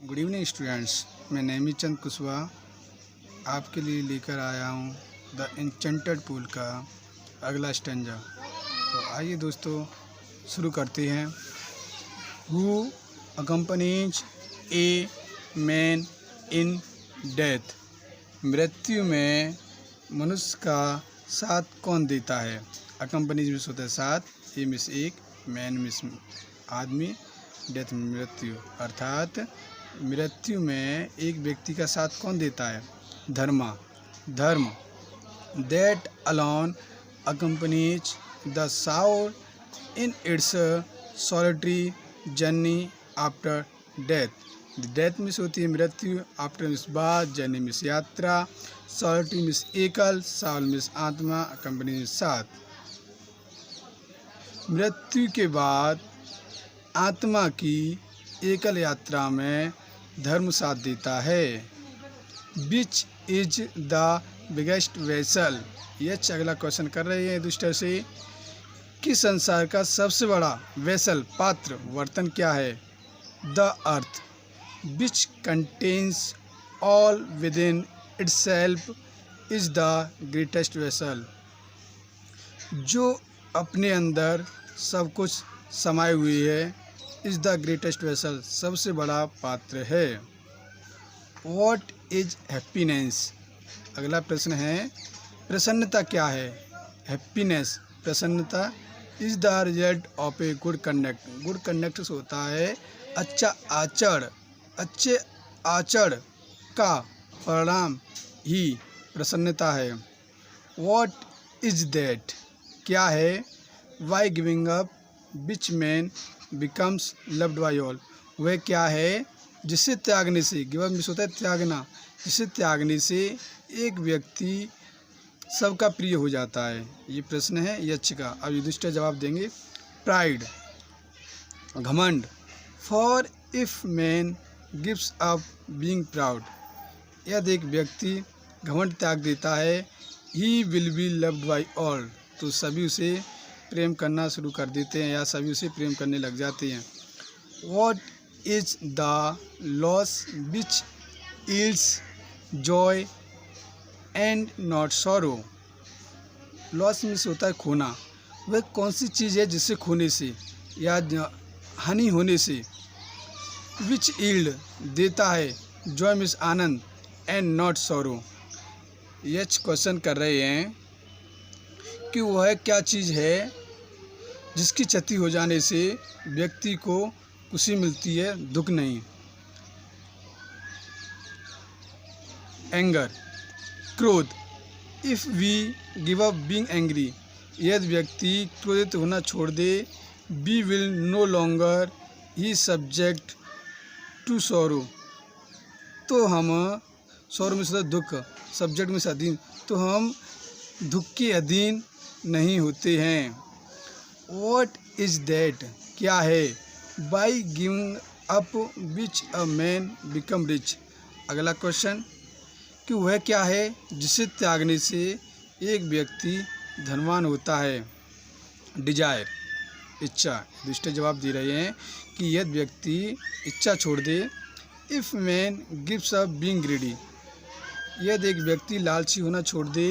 Good evening students, मैं नेमी चंद कुशवाहा आपके लिए लेकर आया हूँ द एन्चेंटेड पूल का अगला स्टेंजा। तो आइए दोस्तों शुरू करते हैं। Who accompanies a man in death. मृत्यु में मनुष्य का साथ कौन देता है? अकम्पनीज मिस होता है साथ, ए मिस एक, मैन मिस आदमी, डेथ मृत्यु, अर्थात मृत्यु में एक व्यक्ति का साथ कौन देता है? धर्म। That alone accompanies the Saul in its solitary journey after death. Death miss होती है मृत्यु, आफ्टर मिस बाद, जर्नी मिस यात्रा, सॉलिटरी मिस एकल, साउल मिस आत्मा, अकम्पनीज मिस साथ। मृत्यु के बाद आत्मा की एकल यात्रा में धर्म साथ देता है। Which is the biggest vessel. ये अगला क्वेश्चन कर रहे हैं दुष्टर से कि संसार का सबसे बड़ा वेसल पात्र बर्तन क्या है? The earth which contains all with in itself is the greatest vessel. जो अपने अंदर सब कुछ समाये हुई है, इज द ग्रेटेस्ट वेसल, सबसे बड़ा पात्र है। What is happiness. अगला प्रश्न है प्रसन्नता क्या है? हैप्पीनेस प्रसन्नता is the result of a good conduct. Good conduct होता है अच्छा आचरण, अच्छे आचरण का परिणाम ही प्रसन्नता है। व्हाट इज दैट क्या है? Why giving up which man becomes loved by all. वह क्या है जिसे त्यागने से, गिव अप मिस होता है त्यागना, जिसे त्यागने से एक व्यक्ति सबका प्रिय हो जाता है। ये प्रश्न है यक्ष का। अब युधिष्ठिर जवाब देंगे। प्राइड घमंड। For if man gives up being proud. यदि एक व्यक्ति घमंड त्याग देता है, he will be loved by all, तो सभी उसे प्रेम करना शुरू कर देते हैं या सभी उसे प्रेम करने लग जाते हैं। What is the loss which yields joy and not sorrow। Loss miss होता है खोना। वह कौन सी चीज़ है जिससे खोने से या हानि होने से विच यील्ड देता है, Joy miss Anand, and not sorrow. यह क्वेश्चन कर रहे हैं कि वह क्या चीज़ है जिसकी क्षति हो जाने से व्यक्ति को खुशी मिलती है, दुख नहीं। एंगर क्रोध। If we give up being angry. यदि व्यक्ति क्रोधित होना छोड़ दे, we will no longer he subject to sorrow. तो हम सॉरो में दुख, सब्जेक्ट में अधीन, तो हम दुख के अधीन नहीं होते हैं। What is that क्या है? By giving up which a man become rich। अगला क्वेश्चन कि वह क्या है जिसे त्यागने से एक व्यक्ति धनवान होता है? डिजायर इच्छा। दुष्ट जवाब दे रहे हैं कि यदि व्यक्ति इच्छा छोड़ दे, if man gives up being greedy. यदि एक व्यक्ति लालची होना छोड़ दे,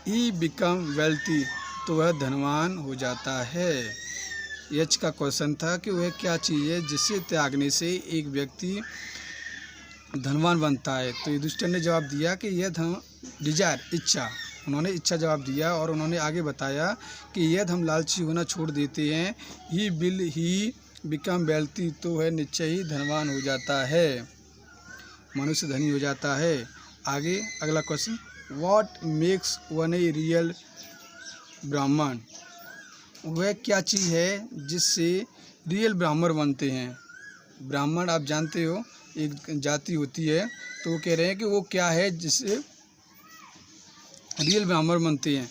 ही बिकम वेल्थी, तो वह धनवान हो जाता है। यच का क्वेश्चन था कि वह क्या चीज़ है जिसे त्यागने से एक व्यक्ति धनवान बनता है। तो युधिष्ठिर ने जवाब दिया कि यह डिजायर इच्छा। उन्होंने इच्छा जवाब दिया और उन्होंने आगे बताया कि यदि हम लालची होना छोड़ देते हैं, ही बिकम वेल्थी, तो वह निश्चय ही धनवान हो जाता है, मनुष्य धनी हो जाता है। आगे अगला question, what makes one a real ब्राह्मण। वह क्या चीज़ है जिससे रियल ब्राह्मण बनते हैं? ब्राह्मण आप जानते हो एक जाति होती है, तो वो कह रहे हैं कि वो क्या है जिससे रियल ब्राह्मण बनते हैं?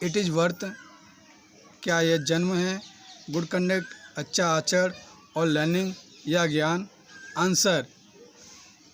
It is worth. क्या यह जन्म है? गुड कंडक्ट अच्छा आचरण, और लर्निंग या ज्ञान। आंसर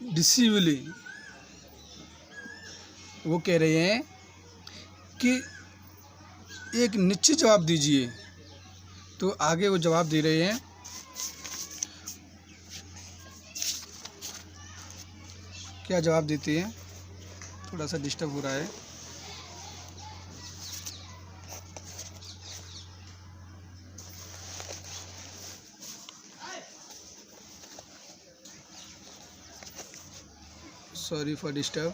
डिसीवली। वो कह रहे हैं कि एक निश्चित जवाब दीजिए। तो आगे वो जवाब दे रहे हैं क्या जवाब देती है। थोड़ा सा डिस्टर्ब हो रहा है। Sorry for disturb.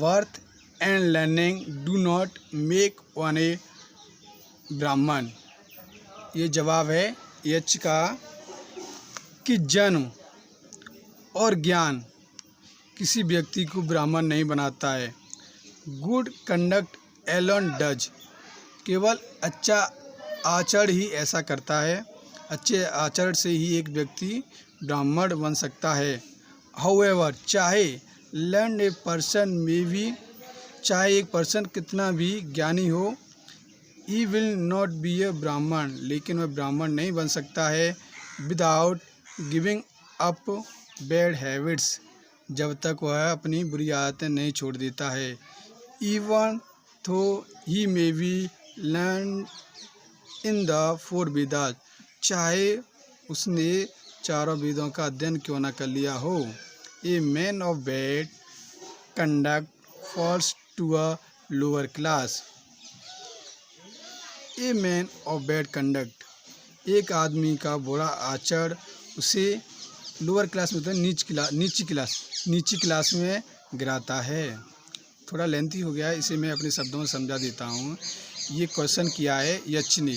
Birth and learning do not make one a Brahmin. ये जवाब है एच का कि जन्म और ज्ञान किसी व्यक्ति को ब्राह्मण नहीं बनाता है। Good conduct alone does. केवल अच्छा आचरण ही ऐसा करता है। अच्छे आचरण से ही एक व्यक्ति ब्राह्मण बन सकता है। हाउएवर चाहे लर्न ए पर्सन में भी, चाहे एक पर्सन कितना भी ज्ञानी हो, ही विल नॉट बी ए ब्राह्मण, लेकिन वह ब्राह्मण नहीं बन सकता है। Without giving up bad habits, जब तक वह अपनी बुरी आदतें नहीं छोड़ देता है। Even though he may be learned in the 4 Vedas, चाहे उसने चारों वेदों का अध्ययन क्यों न कर लिया हो। A man of bad conduct falls to a lower class. A man of bad conduct, एक आदमी का बुरा आचरण उसे लोअर क्लास में, मतलब नीची क्लास में गिराता है। थोड़ा लेंथी हो गया है, इसे मैं अपने शब्दों में समझा देता हूँ। ये क्वेश्चन किया है यच ने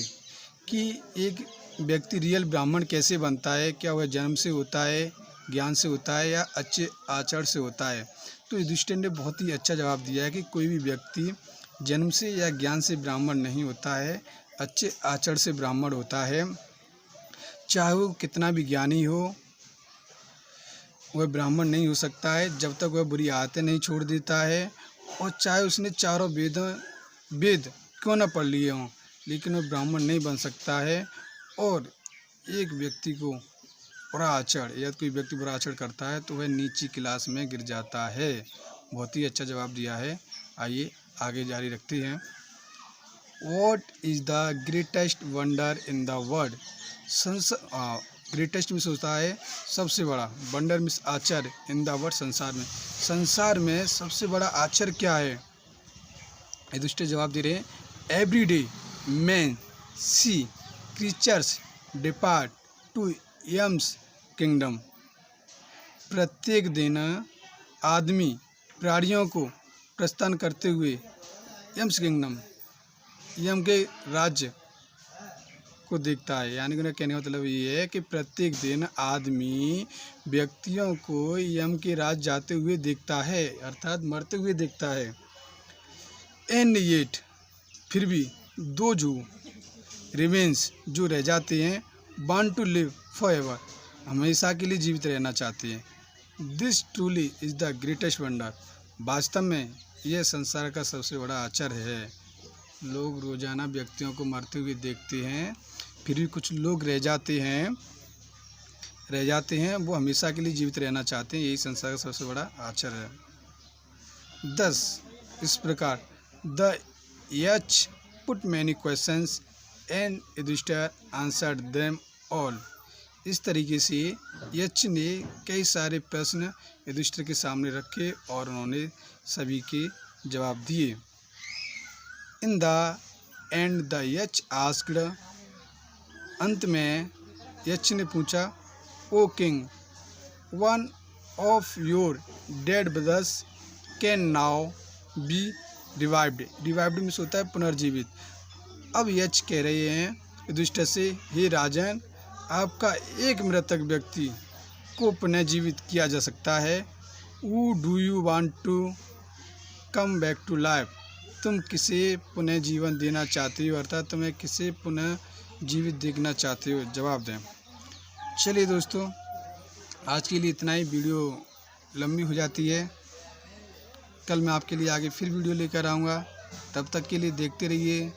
कि एक व्यक्ति रियल ब्राह्मण कैसे बनता है, क्या वह जन्म से होता है, ज्ञान से होता है, या अच्छे आचरण से होता है। तो युधिष्ठिर ने बहुत ही अच्छा जवाब दिया है कि कोई भी व्यक्ति जन्म से या ज्ञान से ब्राह्मण नहीं होता है, अच्छे आचरण से ब्राह्मण होता है। चाहे वो कितना भी ज्ञानी हो, वह ब्राह्मण नहीं हो सकता है जब तक वह बुरी आदतें नहीं छोड़ देता है। और चाहे उसने चारों वेद क्यों न पढ़ लिए हों, लेकिन वह ब्राह्मण नहीं बन सकता है। और एक व्यक्ति को बुरा आचरण, या कोई व्यक्ति बुरा आचरण करता है तो वह नीची क्लास में गिर जाता है। बहुत ही अच्छा जवाब दिया है। आइए आगे जारी रखते हैं। What is the greatest wonder in the world? Greatest में सोचता है सबसे बड़ा, वंडर मिस आश्चर्य, इन द वर्ल्ड संसार में सबसे बड़ा आश्चर्य क्या है। युधिष्ठिर जवाब दे रहे हैं, every day man see creatures depart to Yama's kingdom. प्रत्येक दिन आदमी प्राणियों को प्रस्थान करते हुए यम्स किंगडम, यम के राज्य को देखता है। यानी कि उन्हें कहने का मतलब ये है कि प्रत्येक दिन आदमी व्यक्तियों को यम के राज्य जाते हुए देखता है, अर्थात मरते हुए देखता है। एंड येट, फिर भी दो जो रिमेन्स, जो रह जाते हैं, वांट टू लिव फॉरएवर, हमेशा के लिए जीवित रहना चाहते हैं। This truly is the greatest wonder, वास्तव में यह संसार का सबसे बड़ा आश्चर्य है। लोग रोजाना व्यक्तियों को मरते हुए देखते हैं, फिर भी कुछ लोग रह जाते हैं, वो हमेशा के लिए जीवित रहना चाहते हैं। यही संसार का सबसे बड़ा आश्चर्य है। 10 इस प्रकार the Yaksha put many questions and Yudhishthira answered them all. इस तरीके से यच ने कई सारे प्रश्न युधिष्ठिर के सामने रखे और उन्होंने सभी के जवाब दिए। In the end the Yaksha asked, अंत में यच ने पूछा, O king, one of your dead brothers can now be revived. Revived में होता है पुनर्जीवित। अब यच कह रहे हैं युधिष्ठिर से, हे राजन, आपका एक मृतक व्यक्ति को पुनर्जीवित किया जा सकता है। Who do you want to come back to life, तुम किसे पुनः जीवन देना चाहते हो, अर्थात तुम्हें किसे पुनः जीवित देखना चाहते हो, जवाब दें। चलिए दोस्तों, आज के लिए इतना ही। वीडियो लंबी हो जाती है, कल मैं आपके लिए आगे फिर वीडियो लेकर आऊँगा। तब तक के लिए देखते रहिए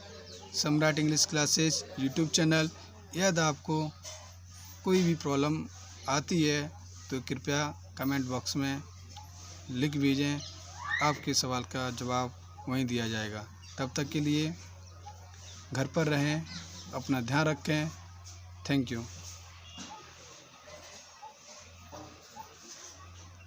सम्राट इंग्लिश क्लासेस यूट्यूब चैनल। यदि आपको कोई भी प्रॉब्लम आती है तो कृपया कमेंट बॉक्स में लिख भेजें, आपके सवाल का जवाब वहीं दिया जाएगा। तब तक के लिए घर पर रहें, अपना ध्यान रखें। Thank you.